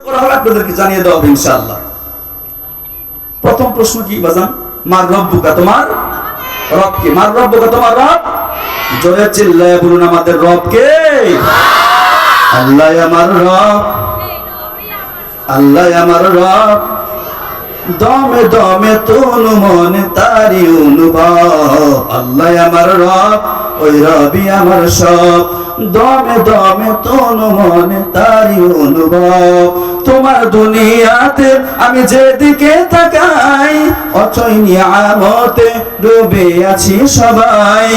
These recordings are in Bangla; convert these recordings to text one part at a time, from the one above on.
করা হবে, আপনাদেরকে জানিয়ে দেওয়া হবে ইনশাআল্লাহ। প্রথম প্রশ্ন কি বাজান? মার রব্বুকা, তোমার রব কে? মার রব্বুকা, তোমার রব। জোরে চিল্লায়ে বলুন, আমাদের রব কে? আল্লাহ আমার রব, আল্লাহ আমার রব। দমে দমে তন মন তারি অনুভব, আল্লাহ আমার রব, ওই রবি আমার সব। দমে দমে তন মন তারি অনুভব। তোমার দুনিয়াতে আমি যেদিকে তাকাই, অচয় নিয়ামতে ডুবে আছি সবাই।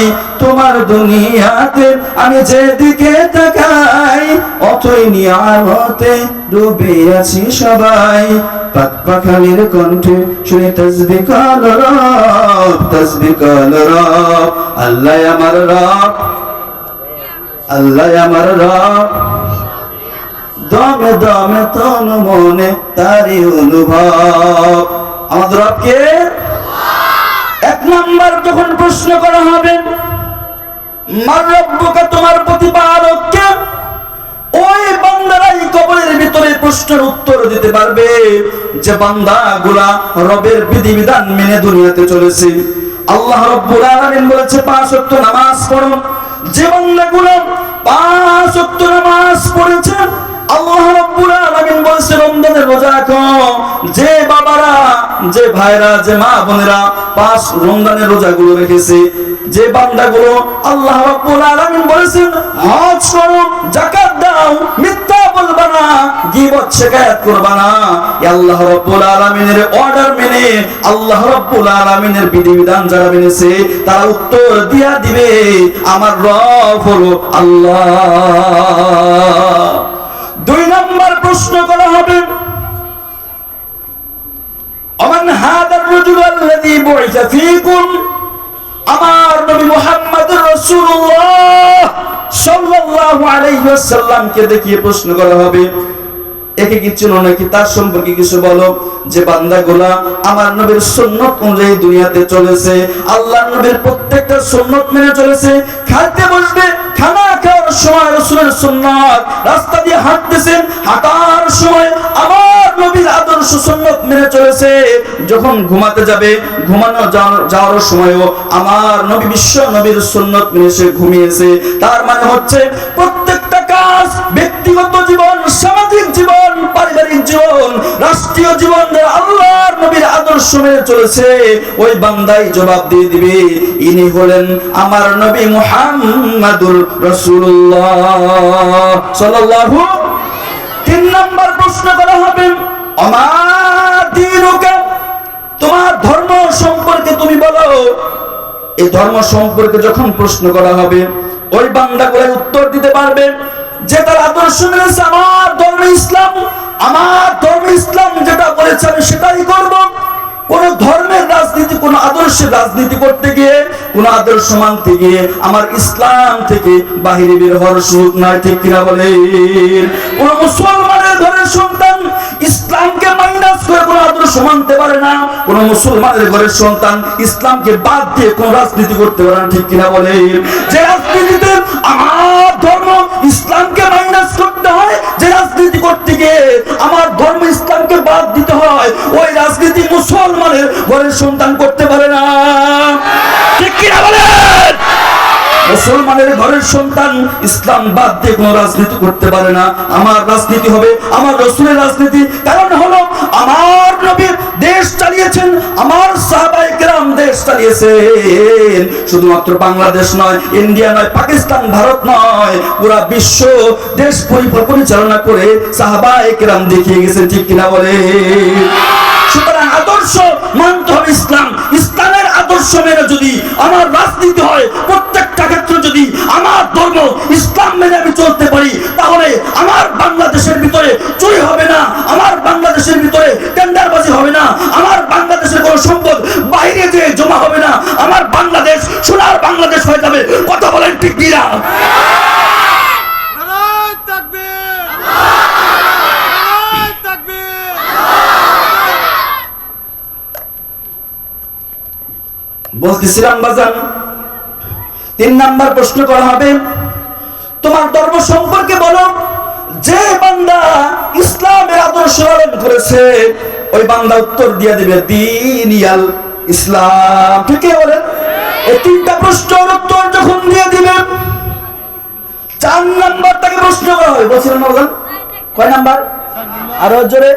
তোমার দুনিয়াতে আমি যেদিকে তাকাই, অচয় নিয়ামতে ডুবে আছি সবাই। পাক পাখালির কণ্ঠে শুনে তাসবিহ কাল রব, তাসবিহ কাল রব। আল্লাহ আমার রব, আল্লাহ আমার রব। দমে দমে তন মনে তারি অনুভব। আমাদের রবকে এক নাম্বার যখন প্রশ্ন করা হবে, মার রব্বুকা, তোমার প্রতিপালক কে, ওই বান্দারাই কবরের ভিতরে প্রশ্নের উত্তর দিতে পারবে যে বান্দাগুলা রবের বিধিবিধান মেনে দুনিয়াতে চলেছে। আল্লাহ রাব্বুল আলামিন বলেছে 5 ওয়াক্ত নামাজ পড়ো। যে বান্দাগুলো 5 ওয়াক্ত নামাজ পড়েছে, আল্লাহ রাব্বুল আলামিন বলেছে রমজানের রোজা রাখো। যে বাবারা, যে ভাইরা, যে মা বোনেরা 5 রমজানের রোজাগুলো রেখেছে, যে বান্দাগুলো আল্লাহ রাব্বুল আলামিন বলেছেন হজ করো, যাকাত দাও, মিথ্যা বলবা না, গীবত শিকায়াত করবা না, আল্লাহ রাব্বুল আলামিনের অর্ডার মেনে, আল্লাহ রাব্বুল আলামিনের বিধিবিধান যারা মেনেছে, তারা উত্তর দিয়া দিবে আমার রব হলো আল্লাহ। 2 নম্বর প্রশ্ন করা হবে, আমান হাদার রাজুল আল্লাযী বুইসা ফীকুম, আমার নবী মুহাম্মদুর রাসূলুল্লাহ সাল্লাল্লাহু আলাইহি ওয়াসাল্লামকে দেখিয়ে প্রশ্ন করা হবে, একে কি চিনো নাকি, তার সম্পর্কে কিছু বলো। যে বান্দাগুলা আমার নবীর সুন্নাত অনুযায়ী দুনিয়াতে চলেছে, আল্লাহর নবীর প্রত্যেকটা সুন্নাত মেনে চলেছে, খাইতে বসবে, খানা খাওয়ার সময় রাসূলের সুন্নাত, রাস্তা দিয়ে হাঁটতেছেন, হাঁটার সময় আমার নবীর আদর্শ সুন্নাত মেনে চলেছে, যখন ঘুমাতে যাবে, ঘুমানো যাওয়ার সময়ও আমার নবী বিশ্ব নবীর সুন্নাত মেনে সে ঘুমিয়েছে। তার মানে হচ্ছে প্রত্যেকটা কাজ, ব্যক্তিগত জীবন, সামাজিক জীবন, পারিবারিক জীবন, রাষ্ট্রীয় জীবন, আল্লাহর নবীর আদর্শ মেনে চলেছে, ওই বান্দাই জবাব দিয়ে দিবে ইনি হলেন আমার নবী মুহাম্মাদুর রাসূলুল্লাহ সাল্লাল্লাহু। 3 নম্বর প্রশ্ন করা হবে, আমা দীনুকা, তোমার ধর্ম সম্পর্কে তুমি বলো। এই ধর্ম সম্পর্কে যখন প্রশ্ন করা হবে, ওই বান্দাগুলো উত্তর দিতে পারবে যে তার আদর্শ মেনেছে আমার ধর্ম ইসলাম, আমার ধর্ম ইসলাম যেটা বলেছে আমি সেটাই করব। কোন ধর্মের রাজনীতি, কোন আদর্শের রাজনীতি করতে গিয়ে, কোন আদর্শ মানতে গিয়ে আমার ইসলাম থেকে বাহিরে বের হওয়ার সুযোগ নাই, ঠিক কিনা বলেন? কোন মুসলমানের ঘরের সন্তান ইসলামকে মাইনাস করে কোন আদর্শ মানতে পারে না, কোন মুসলমানের ঘরের সন্তান ইসলামকে বাদ দিয়ে কোন রাজনীতি করতে পারে না, ঠিক কিনা বলেন? যে রাজনীতিতে আমার ধর্ম ইসলামকে মাইনাস করতে হয়, যে রাজনীতি করতে গিয়ে আমার ধর্ম ইসলামকে বাদ দিতে হয়, ওই রাজনীতি মুসলমানের ঘরের সন্তান করতে পারে না, ঠিক কিনা বলেন? মুসলমানের ঘরের সন্তান ইসলাম বাদ দিয়ে কোন রাজনীতি করতে পারে না। আমার রাজনীতি হবে আমার রাসূলের রাজনীতি। কারণ হলো আমার নবী দেশ চালিয়েছেন, আমার সাহাবায়ে কেরাম দেশ চালিয়েছেন, শুধুমাত্র বাংলাদেশ নয়, ইন্ডিয়া নয়, পাকিস্তান, ভারত নয়, পুরা বিশ্ব দেশ পরিচালনা করে সাহাবায়ে কেরাম দেখিয়ে গেছেন, ঠিক কিনা বলে? সুতরাং আদর্শ মানতে হবে ইসলাম। ইসলামের আদর্শ মেনে যদি আমার রাজনীতি হয়, প্রত্যেকটা ক্ষেত্রে যদি আমার ধর্ম ইসলাম মেনে আমি চলতে পারি, তাহলে আমার বাংলাদেশের ভিতরে চুরি হবে না, আমার বাংলাদেশের ভিতরে টেন্ডারবাজি হবে না, আমার বাংলাদেশের কোনো সম্পদ বাইরে যেয়ে জমা হবে না, আমার বাংলাদেশ সোনার বাংলাদেশ হয়ে যাবে। কথা বলেন ঠিক কিনা? বলতেছিলাম বাজান, 3 নাম্বার প্রশ্ন করা হবে, তোমার ধর্ম সম্পর্কে বলো। যে বান্দা ইসলামের আদর্শ পালন করেছে ওই বান্দা উত্তর দিয়ে দিবে দীনিয়াল ইসলাম। ঠিক কি বলেন? এই তিনটা প্রশ্নের উত্তর যখন দিয়ে দিবে, 4 নাম্বার তাকে প্রশ্ন করা হয়। বলছিলেন বলেন কয় নাম্বার? আরো জোরে।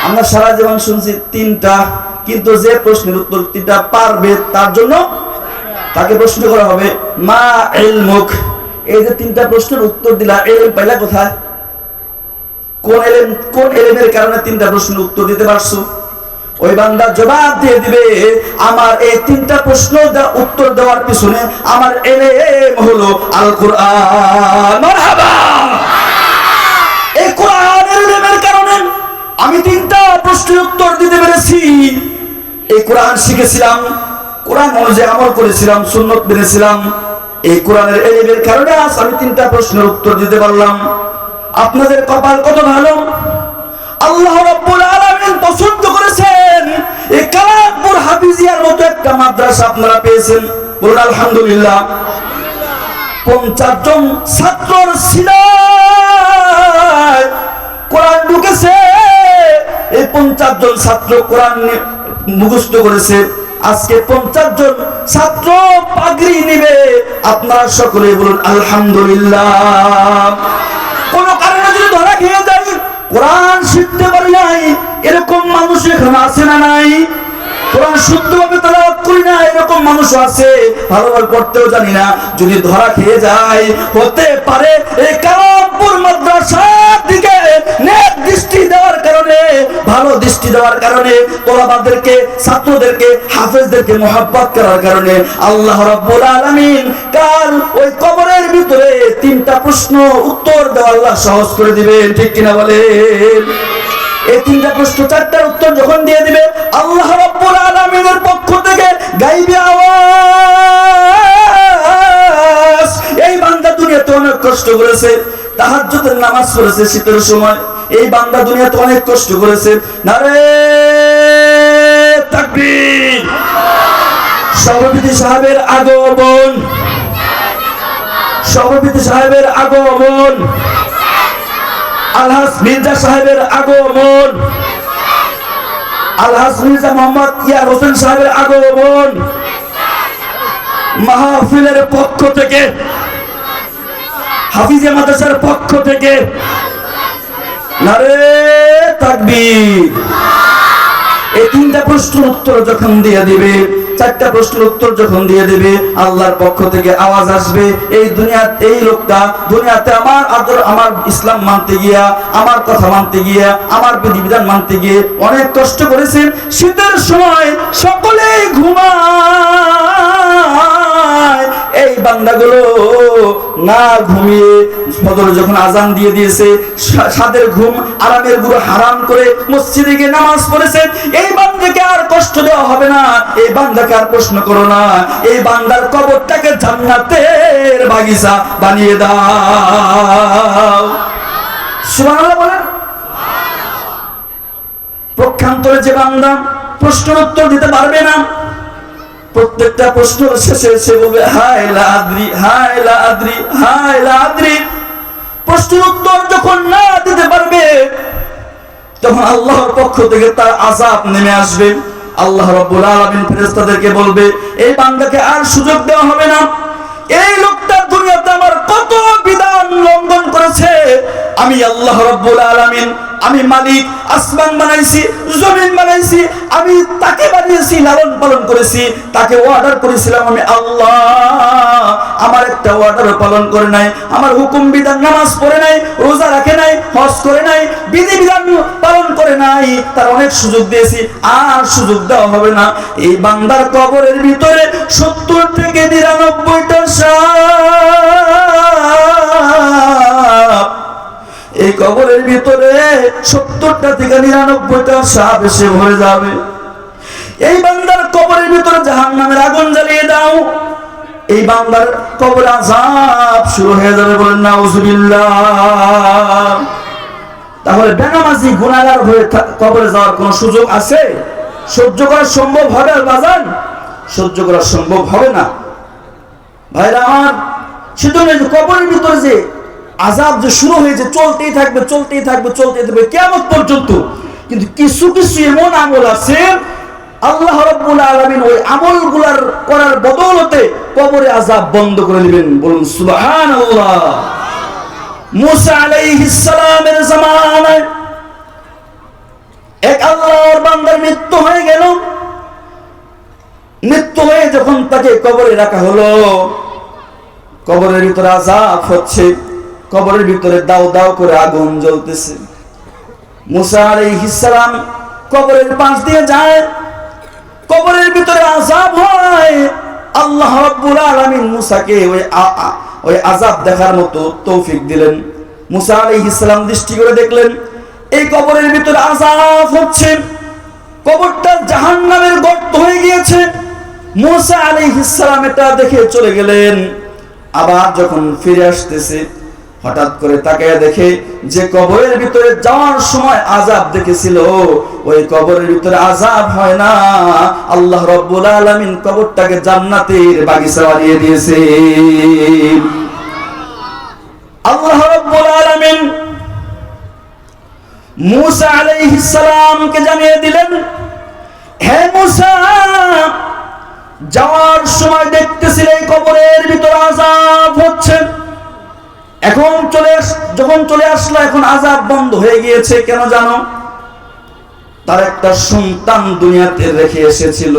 আমরা সারা জীবন শুনছি 3টা, কিন্তু যে প্রশ্নের উত্তর 3টা পারবে তার জন্য তাকে প্রশ্ন করা হবে মা ইলমুক। এই যে 3টা প্রশ্নের উত্তর দিলা, ইলম পাইলা কোথায়? কোন ইলমের কারণে 3টা প্রশ্নের উত্তর দিতে পারছো? ওই বান্দা জবাব দিয়ে দিবে আমার এই 3টা প্রশ্ন উত্তর দেওয়ার পিছনে আমার ইলম হলো আল কোরআন। মারহাবা। এই কোরআনের ইলমের কারণে আমি 3টা প্রশ্নের উত্তর দিতে পেরেছি। এই কোরআন শিখেছিলাম, কোরআন অনুযায়ী আমল করেছিলাম, সুন্নাত মেনেছিলাম। এই কোরআনের ইলমের কারণে আজ আমি 3টা প্রশ্নের উত্তর দিতে পারলাম। আপনাদের কপাল কত ভালো, আল্লাহ রাব্বুল আলামিন পছন্দ করেছেন এই কালামপুর হাফিজিয়ার মতো একটা মাদ্রাসা আপনারা পেয়েছেন। বলুন আলহামদুলিল্লাহ। 50 জন ছাত্রর সিনায় কোরআন ঢুকেছে। এই 50 জন ছাত্র কোরআন মুখস্থ করেছে। আজকে 50 জন ছাত্র পাগড়ি নিবে। আপনারা সকলে বলুন আলহামদুলিল্লাহ। কোন কারণে যদি ধরা খেয়ে যায়, কোরআন শিখতে পারি নাই, এরকম মানুষ এখানে আছে না নাই? কোরআন শুদ্ধভাবে তেলাওয়াত করি না, এরকম মানুষ আছে। ভালোভাবে পড়তেও জানি না, যদি ধরা খেয়ে যায়, হতে পারে এই কালামপুর মাদ্রাসার দিকে নেক দৃষ্টি দেওয়ার কারণে, ভালো দৃষ্টি দেওয়ার কারণে, তোলাবাদেরকে, ছাত্রদেরকে, হাফেজদেরকে মহব্বত করার কারণে আল্লাহ রাব্বুল আলামিন কাল ওই কবরের ভিতরে 3টা প্রশ্ন উত্তর দেওয়া আল্লাহ সহজ করে দিবেন। ঠিক কিনা বলেন? এই 3টা প্রশ্ন 4টার উত্তর যখন দিয়ে দিবে, আল্লাহ রাব্বুল আলামিনের পক্ষ থেকে গায়বী আওয়াজ, এই বান্দা দুনিয়াতে অনেক কষ্ট করেছে, তাহাজ্জুদের নামাজ পড়েছে শীতের সময়, এই বান্দা দুনিয়াতে অনেক কষ্ট করেছে। নারে তাকবীর। সভাপতি সাহেবের আগমন, সভাপতি সাহেবের আগমন, আলহাজ মির্জা সাহেবের আগমন, আলহাজ মির্জা মোহাম্মদ ইয়ার হোসেন সাহেবের আগমন, মাহফিলের পক্ষ থেকে, হাফিজিয়া মাদ্রাসার পক্ষ থেকে নারে তাকবীর। এই 3টা প্রশ্নের উত্তর যখন দিয়ে দিবে, 4টা প্রশ্নের উত্তর যখন দিয়ে দিবে, আল্লাহর পক্ষ থেকে আওয়াজ আসবে, এই দুনিয়াতে এই লোকটা দুনিয়াতে আমার আদর, আমার ইসলাম মানতে গিয়া, আমার কথা মানতে গিয়া, আমার বিধিবিধান মানতে গিয়ে অনেক কষ্ট করেছেন। শীতের সময় সকলেই ঘুমায়, এই বান্দাগুলো না ঘুমিয়ে ফজর যখন আজান দিয়ে দিয়েছে, সাদের ঘুম, আরামের গুলো হারাম করে মসজিদে গিয়ে নামাজ পড়েছে। এই বান্দাকে আর কষ্ট দেওয়া হবে না, এই বান্দাকে আর প্রশ্ন করো না, এই বান্দার কবরটাকে জান্নাতের বাগিচা বানিয়ে দাও। সুবহানাল্লাহ বলেন। পক্ষান্তরে যে বান্দা প্রশ্নের উত্তর দিতে পারবে না, প্রত্যেকটা প্রশ্ন শেষে সে বলবে হায় লা আদরি, হায় লা আদরি, হায় লা আদরি। প্রশ্নের উত্তর যখন না দিতে পারবে, তখন আল্লাহর পক্ষ থেকে তার আযাব নেমে আসবে। আল্লাহ রাব্বুল আলামিন ফেরেশতাদেরকে বলবে এই বান্দাকে আর সুযোগ দেওয়া হবে না। এই লোকটা দুনিয়াতে আমার কত বিধান লঙ্ঘন করেছে, আমি আল্লাহ রাব্বুল আলামিন, আমি মালিক, আসমান বানাইছি, জমিন বানাইছি, আমি তাকে বানিয়েছি, লালন পালন করেছি, তাকে অর্ডার করেছিলাম আমি আল্লাহ, আমার একটা অর্ডারও পালন করে নাই, আমার হুকুম বিধান নামাজ পড়ে নাই, রোজা রাখে নাই, হজ করে নাই, বিধি বিধান পালন করে নাই, তার অনেক সুযোগ দিয়েছি, আর সুযোগ দেওয়া হবে না। এই বান্দার কবরের ভিতরে 70 থেকে 99টা সাপ, এই কবরের ভিতরে 70টা থেকে 99টা সাপ এসে ভরে যাবে। এই বান্দার কবরের ভিতরে জাহান্নামের আগুন জ্বালিয়ে দাও, এই বান্দার কবর আযাব শুরু হয়ে যাবে। বলেন নাউযুবিল্লাহ। তাহলে বেনামাজি গুনাহগার হয়ে কবরে যাওয়ার কোনো সুযোগ আছে? সহ্য করা সম্ভব হবে? বাজান, সহ্য করা সম্ভব হবে না ভাইরা আমার। সেজন্য কবরের ভিতরে যে আযাব যে শুরু হয়েছে চলতেই থাকবে চলতেই থাকবে চলতেই থাকবে কিয়ামত পর্যন্ত। কিন্তু কিছু কিছু এমন আমল আছে আল্লাহ রাব্বুল আলামিন ওই আমলগুলার করার বদৌলতে কবরে আযাব বন্ধ করে দিবেন। বলুন সুবহানাল্লাহ। মুসা আলাইহিস সালামের জামানায় এক আল্লাহর বান্দার মৃত্যু হয়ে গেল। মৃত্যু হয়ে যখন তাকে কবরে রাখা হলো, কবরের ভিতরে আযাব হচ্ছে, কবরের ভিতরে দাও দাও করে আগুন জ্বলতেছে। মুসা আলাইহিস সালাম কবরের পাশ দিয়ে যায়, কবরের ভিতরে আযাব হয়। আল্লাহ রাব্বুল আলামিন মুসাকে ওই আযাব দেখার মতো তৌফিক দিলেন। মুসা আলাইহিস সালাম দৃষ্টি করে দেখলেন এই কবরের ভিতরে আযাব হচ্ছে, কবরটা জাহান্নামের গর্ত হয়ে গিয়েছে। মুসা আলাইহিস সালাম এটা দেখে চলে গেলেন। আবার যখন ফিরে আসতেছে হঠাৎ করে তাকায় দেখে যে কবরের ভিতরে যাওয়ার সময় আযাব দেখেছিল ওই কবরের ভিতরে আযাব হয় না, আল্লাহ রাব্বুল আলামিন কবরটাকে জান্নাতের বাগিচা বানিয়ে দিয়েছে। আল্লাহ রাব্বুল আলামিন মুসা আলাইহিস সালামকে জানিয়ে দিলেন, হে মুসা, যাওয়ার সময় দেখতেছিলে কবরের ভিতরে আযাব হচ্ছে, এখন যখন চলে আসলো এখন আযাব বন্ধ হয়ে গিয়েছে। কেন জানো? তার একটা সন্তান দুনিয়াতে রেখে এসেছিল।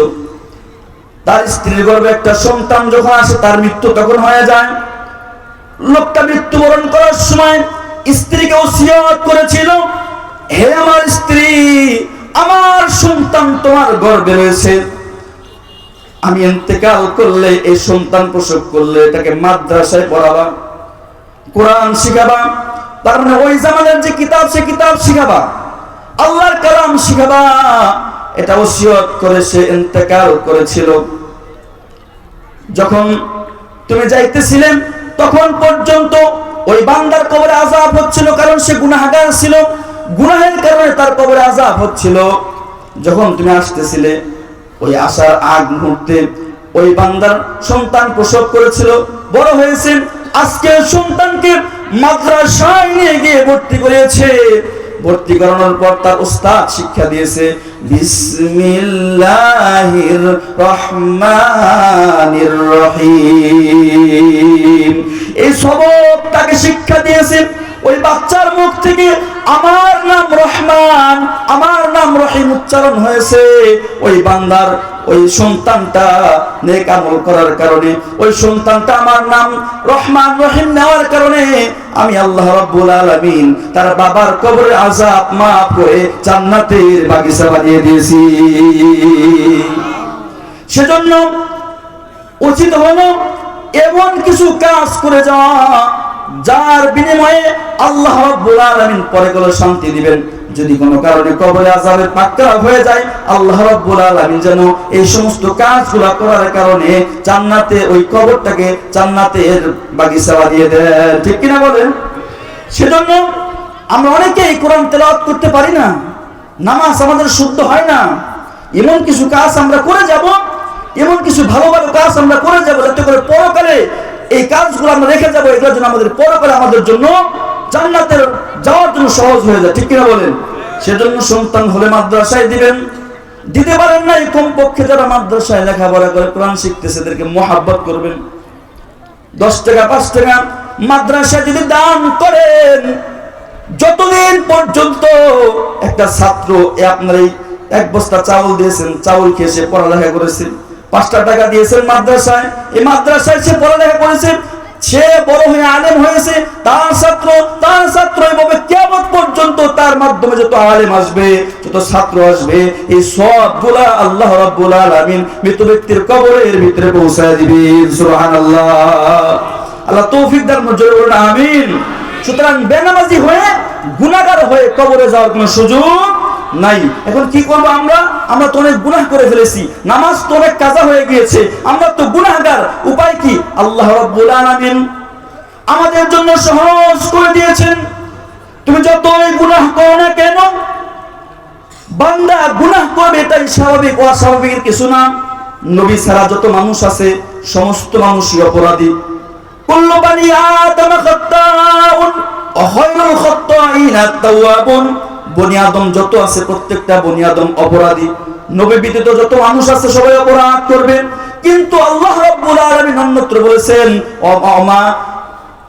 তার স্ত্রীর গর্ভে একটা সন্তান যখন আসে তার মৃত্যু তখন হয়ে যায়। লোকটা মৃত্যুবরণ করার সময় স্ত্রীকে ওসিয়ত করেছিল, হে আমার স্ত্রী, আমার সন্তান তোমার গর্ভে রয়েছে, আমি ইন্তেকাল করলে এই সন্তান প্রসব করলে এটাকে মাদ্রাসায় পড়াবা, কোরআন শিখাবা, তার মানে ওই জামানের যে কিতাব সে কিতাব শিখাবা, আল্লাহর কালাম শিখাবা। এটা ওসিয়ত করে সে ইন্তেকাল করেছিল। যখন তুমি যাইতেছিলেন তখন পর্যন্ত ওই বান্দার কবরে আযাব হচ্ছিল, কারণ সে গুনাহগার ছিল, গুনাহের কারণে তার কবরে আযাব হচ্ছিল। যখন তুমি আসতেছিলে ওই আসার আগ মুহূর্তে ওই বান্দার সন্তান প্রসব করেছিল, বড় হয়েছে, আজকে সন্তানকে মাদ্রাসায় নিয়ে গিয়ে ভর্তি করেছে। ভর্তি করানোর পর তার উস্তাদ শিক্ষা দিয়েছে বিসমিল্লাহির রহমানির রহিম, এই সবক তাকে শিক্ষা দিয়েছে। ওই বাচ্চার মুখ থেকে আমার নাম রহমান, আমার নাম রহিম উচ্চারণ হয়েছে। ওই বান্দার ওই সন্তানটা নেক আমল করার কারণে, ওই সন্তানটা আমার নাম রহমান রহিম নেওয়ার কারণে আমি আল্লাহ রাব্বুল আলামিন তার বাবার কবরের আযাব মাফ করে জান্নাতের বাগিচা বানিয়ে দিয়েছি। সেজন্য উচিত হলো এমন কিছু কাজ করে যাওয়া যার বিনিময়ে আল্লাহ রাব্বুল আলামিন পরে গেলে শান্তি দিবেন। যদি কোনো কারণে কবরে আযাবের পাক্কা হয়ে যায়, আল্লাহ রাব্বুল আলামিন যেন এই সমস্ত কাজগুলো করার কারণে জান্নাতে ওই কবরটাকে জান্নাতের বাগিচা বানিয়ে দেন। ঠিক কিনা বলেন? সেজন্য আমরা অনেকেই কোরআন তেলাওয়াত করতে পারি না, নামাজ আমাদের শুদ্ধ হয় না। এমন কিছু কাজ আমরা করে যাব, এমন কিছু ভালো ভালো কাজ আমরা করে যাব যাতে করে পরকালে এই কাজগুলো আমরা রেখে যাবো, এগুলোর জন্য আমাদের পরকালে আমাদের জন্য জান্নাতের যাওয়ার জন্য সহজ হয়ে যায়। ঠিক কিনা বলেন? সেজন্য সন্তান হলে মাদ্রাসায় দিবেন, দিতে পারেন না কমপক্ষে যারা মাদ্রাসায় লেখাপড়া করে কোরআন শিখতেছে এদেরকে মহাব্বত করবেন। 10 টাকা 5 টাকা মাদ্রাসায় যদি দান করেন, যতদিন পর্যন্ত একটা ছাত্র আপনার এই 1 বস্তা চাউল দিয়েছেন, চাউল খেয়ে সে পড়ালেখা করেছে, 5টা টাকা দিয়েছেন মাদ্রাসায়, এই মাদ্রাসায় সে পড়ালেখা করেছে, সে বড় হয়ে আলেম হয়েছে, তার ছাত্র এভাবে কিয়ামত পর্যন্ত তার মাধ্যমে যত আলেম আসবে, যত ছাত্র আসবে, এই সবগুলা আল্লাহ রাব্বুল আলামিন মৃত ব্যক্তির কবরের ভিতরে পৌঁছায় দিবেন। সুবহানাল্লাহ। আল্লাহ তৌফিক দান করুন, আমিন। সুতরাং বেনামাজি হয়ে গুনাহগার হয়ে কবরে যাওয়ার কোনো সুযোগ নাই। এখন কি করব আমরা? আমরা তো অনেক গুনাহ করে ফেলেছি, নামাজ তো অনেক কাজা হয়ে গিয়েছে, আমরা তো গুনাহগার। উপায় কি? আল্লাহ রাব্বুল আলামিন আমাদের জন্য সহজ করে দিয়েছেন। তুমি যতই গুনাহ করো না কেন, বান্দা গুনাহ করবে, এটাই স্বাভাবিক, অস্বাভাবিকের কিছু না। নবী ছাড়া যত মানুষ আছে সমস্ত মানুষই অপরাধী, কুল্লু বানি আদম খাত্তাউন ওয়া খায়রুল খাত্তাইনা আত-তাওয়াবুন। বনি আদম যত আছে প্রত্যেকটা বনি আদম অপরাধী। নবী ব্যতীত যত মানুষ আছে সবাই অপরাধ করবে, কিন্তু আল্লাহ রাব্বুল আলামিন অন্যত্র বলেছেন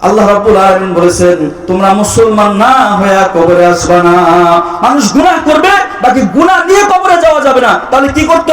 আল্লাহ রাব্বুল আলামিন বলেছেন তোমরা মুসলমান না হয়ে কবরে আসবা না। মানুষ গুনাহ করবে, বাকি গুনাহ নিয়ে কবরে যাওয়া যাবে না। তাহলে কি করতে